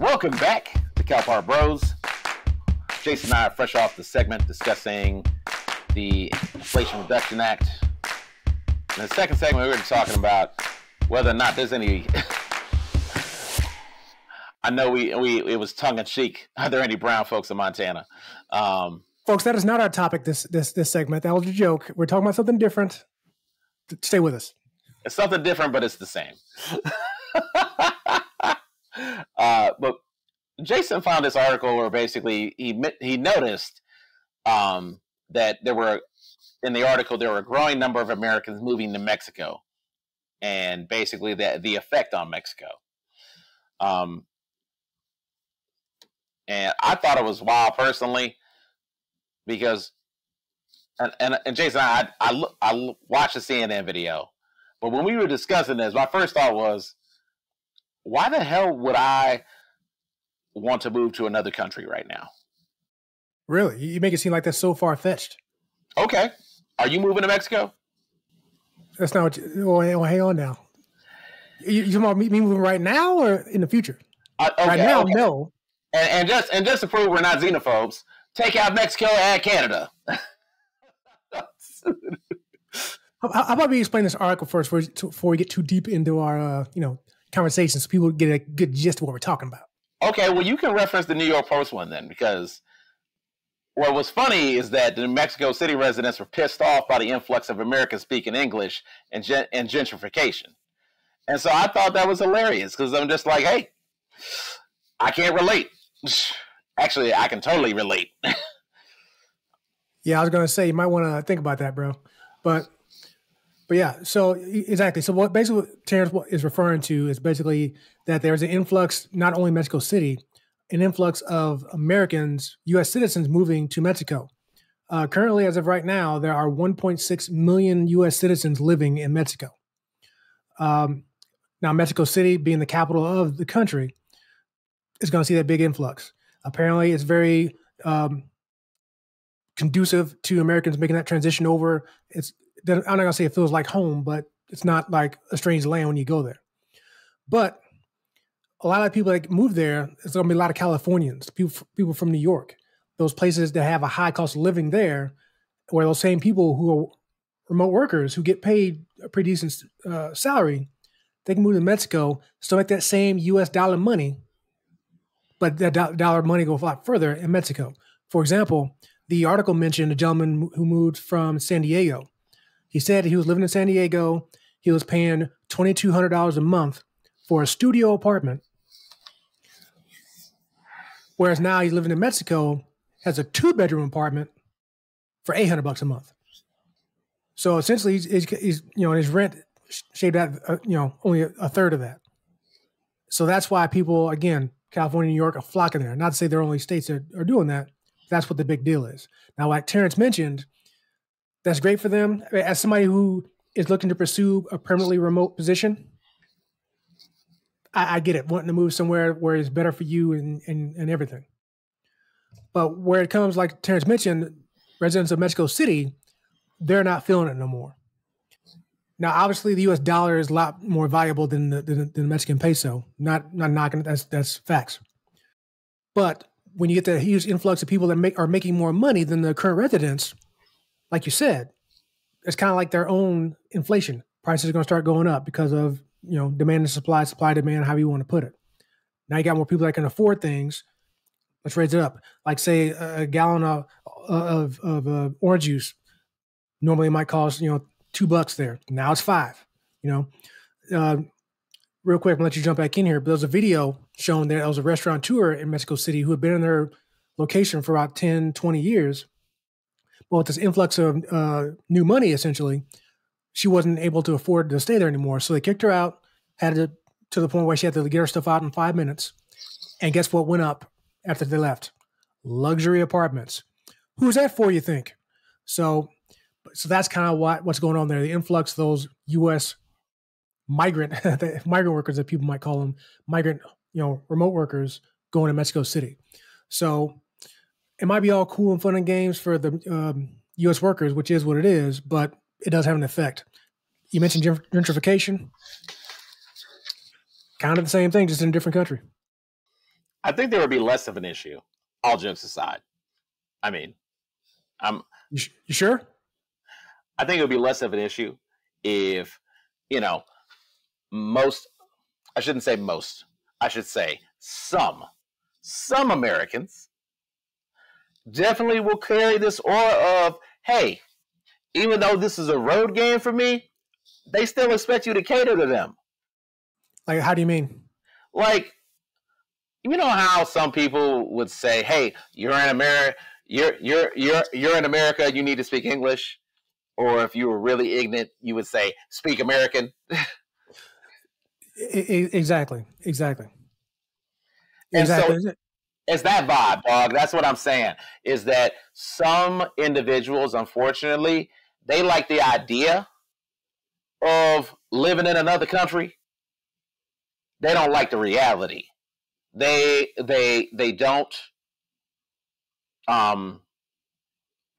Welcome back to Calpar Bros. Jason and I are fresh off the segment discussing the Inflation Reduction Act. In the second segment, we were talking about whether or not there's any. I know it was tongue in cheek. Are there any brown folks in Montana? Folks, that is not our topic. This segment. That was a joke. We're talking about something different. Stay with us. It's something different, but it's the same. But Jason found this article where basically he noticed that there were a growing number of Americans moving to Mexico, and basically the effect on Mexico. And I thought it was wild personally because, and Jason, I watched the CNN video, but when we were discussing this, my first thought was, why the hell would I want to move to another country right now? Really? You make it seem like that's so far-fetched. Okay. Are you moving to Mexico? That's not what you... hang on now. You talking about me moving right now or in the future? Okay, right now, okay. No. And just to prove we're not xenophobes, take out Mexico, add Canada. How about we explain this article first before we get too deep into our conversation, so people get a good gist of what we're talking about. Okay, well, you can reference the New York Post one then, because what was funny is that the Mexico City residents were pissed off by the influx of Americans speaking English and gentrification. And so I thought that was hilarious because I'm just like, hey, I can't relate. Actually, I can totally relate. Yeah, I was going to say, you might want to think about that, bro. But yeah, so exactly. So what Terrence is referring to is basically that there's an influx, not only Mexico City, an influx of Americans, U.S. citizens moving to Mexico. Currently, as of right now, there are 1.6 million U.S. citizens living in Mexico. Now, Mexico City, being the capital of the country, is going to see that big influx. Apparently, it's very conducive to Americans making that transition over. I'm not going to say it feels like home, but it's not like a strange land when you go there. But a lot of people that move there, it's going to be a lot of Californians, people from New York, those places that have a high cost of living there, where those same people who are remote workers who get paid a pretty decent salary, they can move to Mexico, still make that same U.S. dollar money, but that dollar money goes a lot further in Mexico. For example, the article mentioned a gentleman who moved from San Diego. He said he was living in San Diego. He was paying $2,200 a month for a studio apartment, whereas now he's living in Mexico, has a 2-bedroom apartment for $800 a month. So essentially, he's his rent shaved out only a third of that. So that's why people, again, California, New York, are flocking there. Not to say they're only states that are doing that. That's what the big deal is. Now, like Terrence mentioned, that's great for them. As somebody who is looking to pursue a permanently remote position, I get it, wanting to move somewhere where it's better for you and everything. But where it comes, like Terrence mentioned, residents of Mexico City, they're not feeling it no more. Now, obviously, the U.S. dollar is a lot more valuable than the Mexican peso. Not knocking it, that's facts. But when you get that huge influx of people that are making more money than the current residents, like you said, it's kind of like their own inflation. Prices are going to start going up because of demand and supply, demand, however you want to put it. Now you got more people that can afford things. Let's raise it up. Like say a gallon of orange juice normally might cost $2 there. Now it's $5. Real quick, I'm gonna let you jump back in here. But there was a video showing that there was a restaurateur in Mexico City who had been in their location for about 10, 20 years. But with this influx of new money, essentially, she wasn't able to afford to stay there anymore. So they kicked her out, to the point where she had to get her stuff out in 5 minutes. And guess what went up after they left? Luxury apartments. Who's that for, you think? So that's kind of what's going on there. The influx of those U.S. migrant workers, that people might call them, remote workers going to Mexico City. So it might be all cool and fun and games for the U.S. workers, which is what it is, but it does have an effect. You mentioned gentrification. Kind of the same thing, just in a different country. I think there would be less of an issue. All jokes aside, I mean, I'm. You sure? I think it would be less of an issue if, you know, most. I shouldn't say most. I should say some. Some Americans definitely will carry this aura of, hey, even though this is a road game for me, they still expect you to cater to them. Like, how do you mean? Like, you know how some people would say, "Hey, you're in America. You're in America. You need to speak English." Or if you were really ignorant, you would say, "Speak American." Exactly. And so Exactly. it's that vibe, dog. That's what I'm saying. Is that some individuals, unfortunately, they like the idea of living in another country. They don't like the reality. They don't um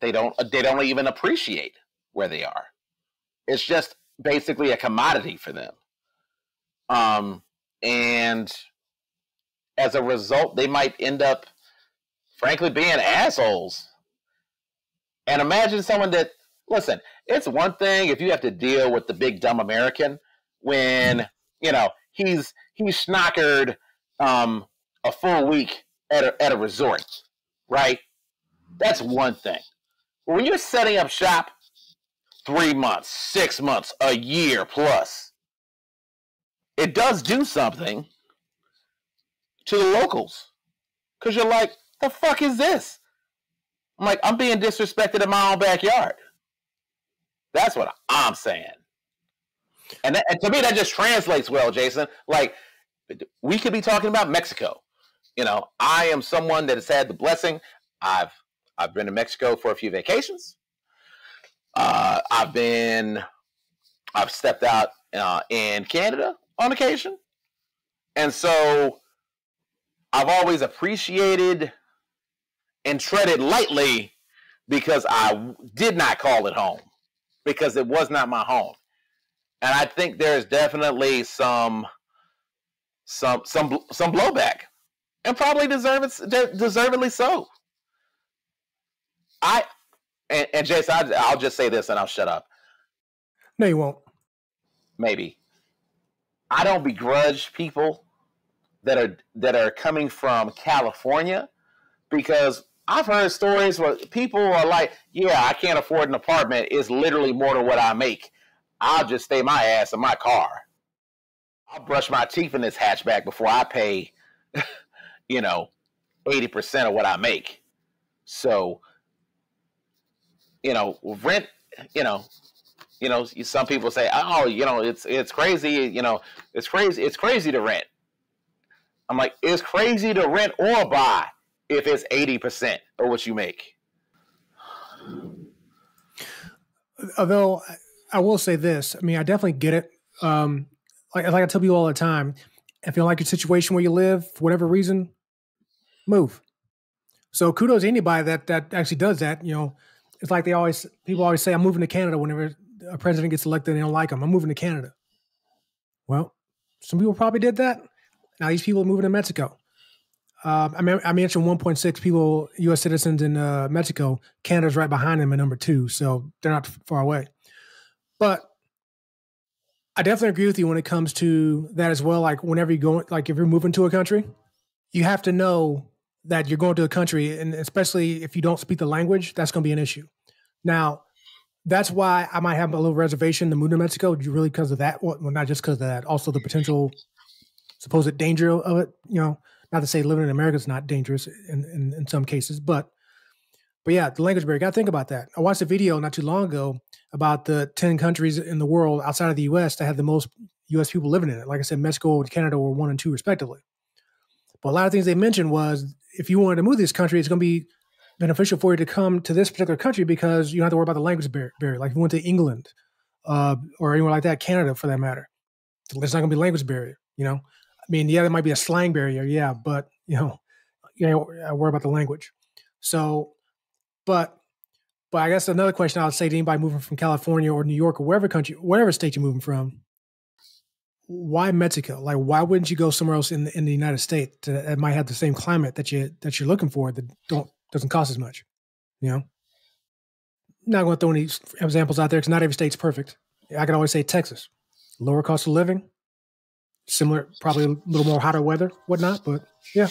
they don't even appreciate where they are. It's just basically a commodity for them. And as a result, they might end up, frankly, being assholes. And imagine someone that, listen, it's one thing if you have to deal with the big dumb American when, he's snockered a full week at a resort, right? That's one thing. But when you're setting up shop 3 months, 6 months, a year plus, it does do something to the locals. Because you're like, the fuck is this? I'm like, I'm being disrespected in my own backyard. That's what I'm saying. And to me, that just translates well, Jason. Like, we could be talking about Mexico. I am someone that has had the blessing. I've been to Mexico for a few vacations. I've stepped out in Canada on occasion. And so I've always appreciated and treaded lightly because I did not call it home, because it was not my home. And I think there's definitely some blowback, and probably deservedly so. And Jason, I'll just say this and I'll shut up. No, you won't. Maybe. I don't begrudge people that are coming from California, because I've heard stories where people are like, yeah, I can't afford an apartment. It's literally more than what I make. I'll just stay my ass in my car. I'll brush my teeth in this hatchback before I pay, 80% of what I make. So, rent, some people say, oh, it's crazy. It's crazy to rent. I'm like, it's crazy to rent or buy if it's 80% of what you make. Although I will say this, I mean, I definitely get it. Like I tell people all the time, if you don't like your situation where you live, for whatever reason, move. So kudos to anybody that actually does that. It's like people always say, I'm moving to Canada whenever a president gets elected and they don't like him. I'm moving to Canada. Well, some people probably did that. Now these people are moving to Mexico. I mentioned 1.6 people, U.S. citizens in Mexico. Canada's right behind them at number 2, so they're not far away. But I definitely agree with you when it comes to that as well. Like whenever you go, like if you're moving to a country, you have to know that you're going to a country, and especially if you don't speak the language, that's going to be an issue. Now, that's why I might have a little reservation to move to Mexico, really because of that. Well, not just because of that, also the potential supposed danger of it. Not to say living in America is not dangerous in some cases, but yeah, the language barrier. Got to think about that. I watched a video not too long ago about the 10 countries in the world outside of the U.S. that have the most U.S. people living in it. Like I said, Mexico and Canada were 1 and 2 respectively. But a lot of things they mentioned was if you wanted to move to this country, it's going to be beneficial for you to come to this particular country because you don't have to worry about the language barrier. Like if you went to England or anywhere like that, Canada for that matter, there's not going to be a language barrier. I mean, yeah, there might be a slang barrier, yeah, but I worry about the language. So, but I guess another question I would say to anybody moving from California or New York or whatever state you're moving from, why Mexico? Like, why wouldn't you go somewhere else in the United States that might have the same climate that you're looking for that doesn't cost as much? You know, not going to throw any examples out there because not every state's perfect. I can always say Texas, lower cost of living, similar, probably a little more hotter weather, whatnot. But yeah,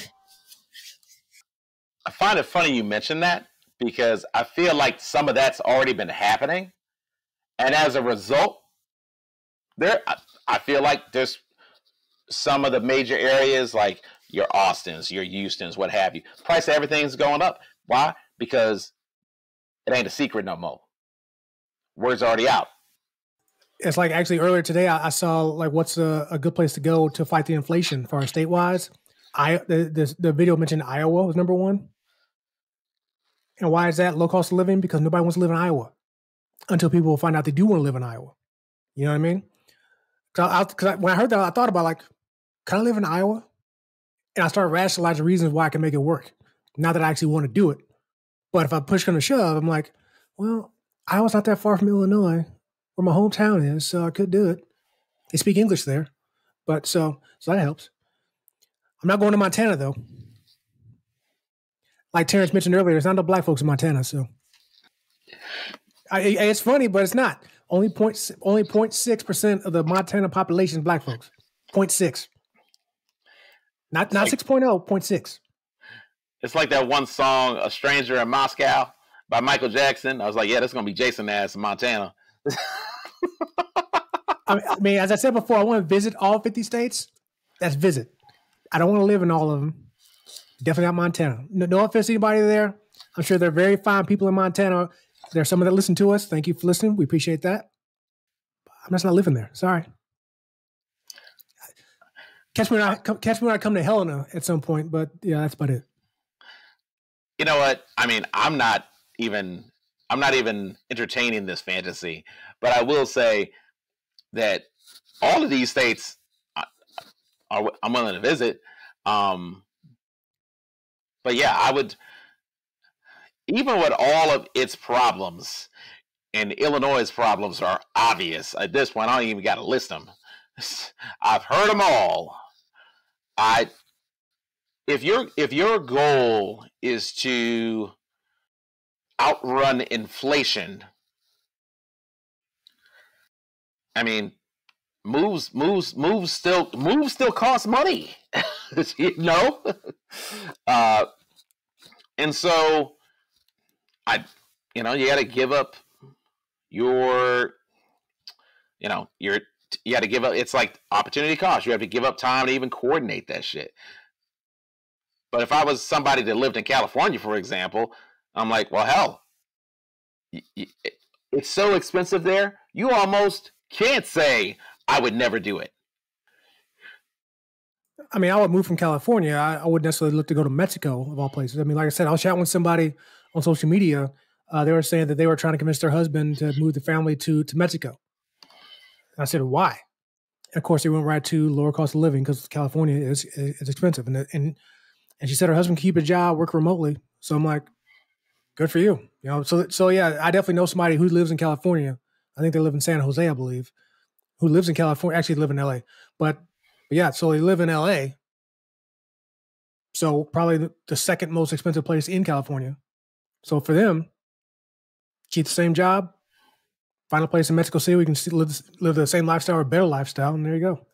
I find it funny you mentioned that because I feel like some of that's already been happening, and as a result, I feel like there's some of the major areas like your Austins, your Houstons, what have you. Price of everything's going up. Why? Because it ain't a secret no more. Word's already out. it's like actually earlier today I saw like what's a good place to go to fight the inflation for our statewide. The video mentioned Iowa was number one. And why is that? Low cost of living? Because nobody wants to live in Iowa until people find out they do want to live in Iowa. You know what I mean? Because when I heard that, I thought about like, can I live in Iowa? And I started rationalizing reasons why I can make it work. Not that I actually want to do it. But if I push come to shove, I'm like, well, Iowa's not that far from Illinois, where my hometown is, so I could do it. They speak English there. But so that helps. I'm not going to Montana though. Like Terrence mentioned earlier, there's not no black folks in Montana, so it's funny, but it's not. Only 0.6% of the Montana population is black folks. 0.6. Not like, 6.0, 0.6. It's like that one song, A Stranger in Moscow by Michael Jackson. I was like, yeah, that's going to be Jason ass in Montana. I mean, as I said before, I want to visit all 50 states. That's visit. I don't want to live in all of them. Definitely not Montana. No offense to anybody there. I'm sure they're very fine people in Montana. There are some that listen to us. Thank you for listening. We appreciate that. I'm just not living there. Sorry. Catch me when I come to Helena at some point, but yeah, that's about it. You know what? I mean, I'm not even entertaining this fantasy, but I will say that all of these states I'm willing to visit. But yeah, I would, even with all of its problems, and Illinois' problems are obvious at this point. I don't even got to list them. I've heard them all. If your goal is to outrun inflation, I mean, moves still cost money, you know. And so you got to give up you got to give up. It's like opportunity cost. You have to give up time to even coordinate that shit. But if I was somebody that lived in California, for example, I'm like, well, hell, it's so expensive there. You almost can't say I would never do it. I mean, I would move from California. I wouldn't necessarily look to go to Mexico, of all places. I mean, like I said, I was chatting with somebody on social media. They were saying that they were trying to convince their husband to move the family to Mexico. And I said, why? And of course, they went right to lower cost of living because California is expensive. And she said her husband can keep a job, work remotely. So I'm like, good for you. You know, so yeah, I definitely know somebody who lives in California. I think they live in San Jose, I believe, who lives in California. Actually, live in LA, but yeah, so they live in LA. So probably the second most expensive place in California. So for them, keep the same job, find a place in Mexico City where you can live the same lifestyle or better lifestyle, and there you go.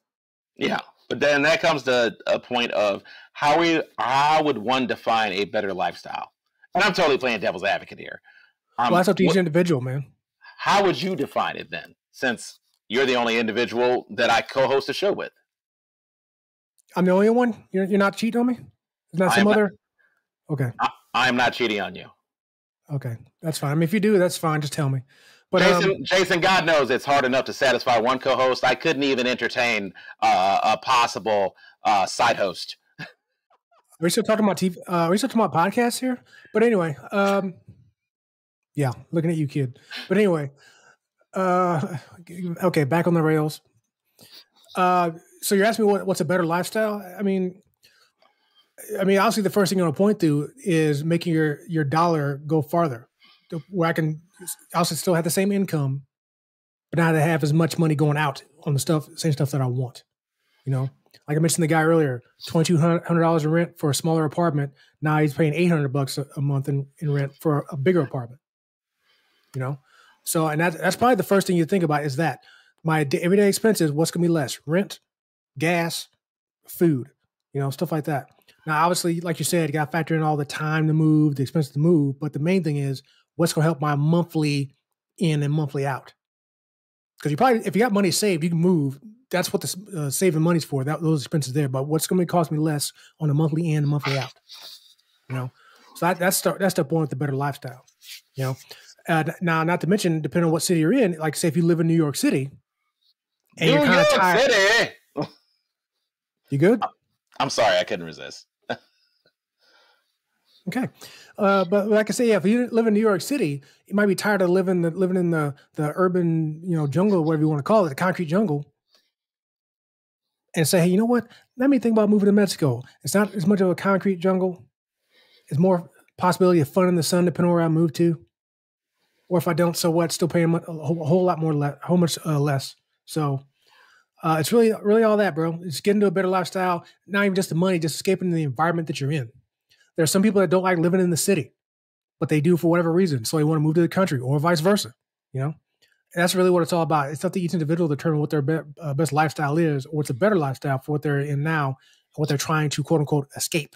Yeah, but then that comes to a point of how would one define a better lifestyle? And I'm totally playing devil's advocate here. Well, that's up to each individual, man. How would you define it then, since you're the only individual that I co-host a show with? I'm the only one? You're not cheating on me? Is not some other? Okay. I'm not cheating on you. Okay, that's fine. I mean, if you do, that's fine. Just tell me. But Jason, God knows it's hard enough to satisfy one co-host. I couldn't even entertain a possible side host. Are we still talking about TV? Are we still talking about podcasts here? But anyway, yeah, looking at you, kid. But anyway, okay, back on the rails. So you're asking me what's a better lifestyle? I mean, obviously the first thing I want to point to is making your dollar go farther, where I can also still have the same income, but not to have as much money going out on the same stuff that I want. You know, like I mentioned the guy earlier, $2,200 in rent for a smaller apartment. Now he's paying $800 a month in rent for a bigger apartment. You know, so and that's probably the first thing you think about is that my everyday expenses. What's going to be less? Rent, gas, food. You know, stuff like that. Now, obviously, like you said, you got to factor in all the time to move, the expense to move. But the main thing is what's going to help my monthly in and monthly out. Because you probably, if you got money saved, you can move. That's what the saving money's for. Those expenses there. But what's going to cost me less on a monthly in and monthly out? You know, so that's step one with the better lifestyle. You know, now not to mention, depending on what city you're in. Like say if you live in New York City, and you're kind of tired. City. You good? I'm sorry, I couldn't resist. Okay, but like I say, if you live in New York City, you might be tired of living in the urban, you know, jungle, whatever you want to call it, the concrete jungle, and say, hey, you know what? Let me think about moving to Mexico. It's not as much of a concrete jungle. It's more possibility of fun in the sun, depending on where I move to. Or if I don't, so what? Still paying a whole lot more, less. So it's really all that, bro. It's getting to a better lifestyle. Not even just the money, just escaping the environment that you're in. There are some people that don't like living in the city, but they do for whatever reason. So they want to move to the country or vice versa, you know? And that's really what it's all about. It's up to each individual to determine what their best lifestyle is or what's a better lifestyle for what they're in now and what they're trying to, quote unquote, escape.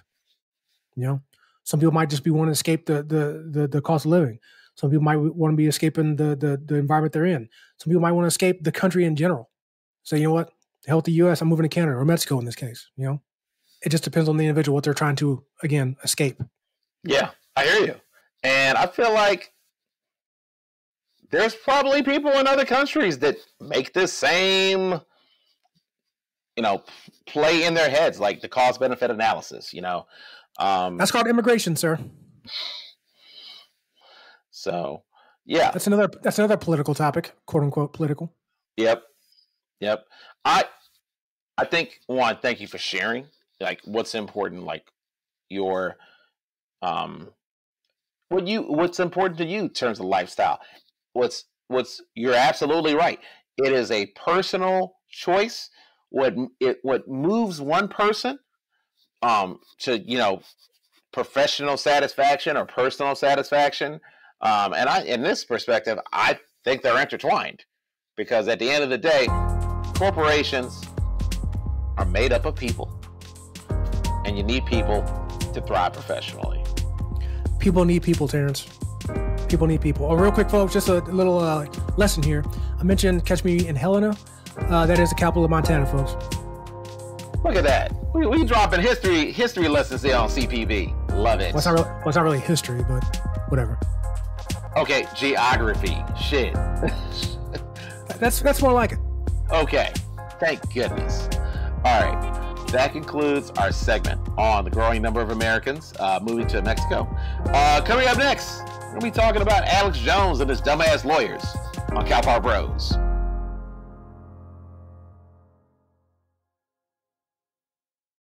You know, some people might just be wanting to escape the cost of living. Some people might want to be escaping the environment they're in. Some people might want to escape the country in general. So, you know what? To help the U.S., I'm moving to Canada or Mexico in this case, you know? It just depends on the individual, what they're trying to, again, escape. Yeah, I hear you. And I feel like there's probably people in other countries that make this same, you know, play in their heads, like the cost-benefit analysis, you know. That's called immigration, sir. So, yeah. That's another political topic, quote unquote political. Yep. I think, one, thank you for sharing. Like what's important, like your what's important to you in terms of lifestyle. You're absolutely right. It is a personal choice. What moves one person to, you know, professional satisfaction or personal satisfaction. And in this perspective, I think they're intertwined because at the end of the day, corporations are made up of people. And you need people to thrive professionally. People need people, Terrence. People need people. Oh, real quick, folks, just a little lesson here. I mentioned Catch Me in Helena. That is the capital of Montana, folks. Look at that. We dropping history lessons here on CPB. Love it. Well, it's not really history, but whatever. Okay, geography. Shit. That's more like it. Okay. Thank goodness. All right. That concludes our segment on the growing number of Americans moving to Mexico. Coming up next, we're going to be talking about Alex Jones and his dumbass lawyers on Cal Power Bros.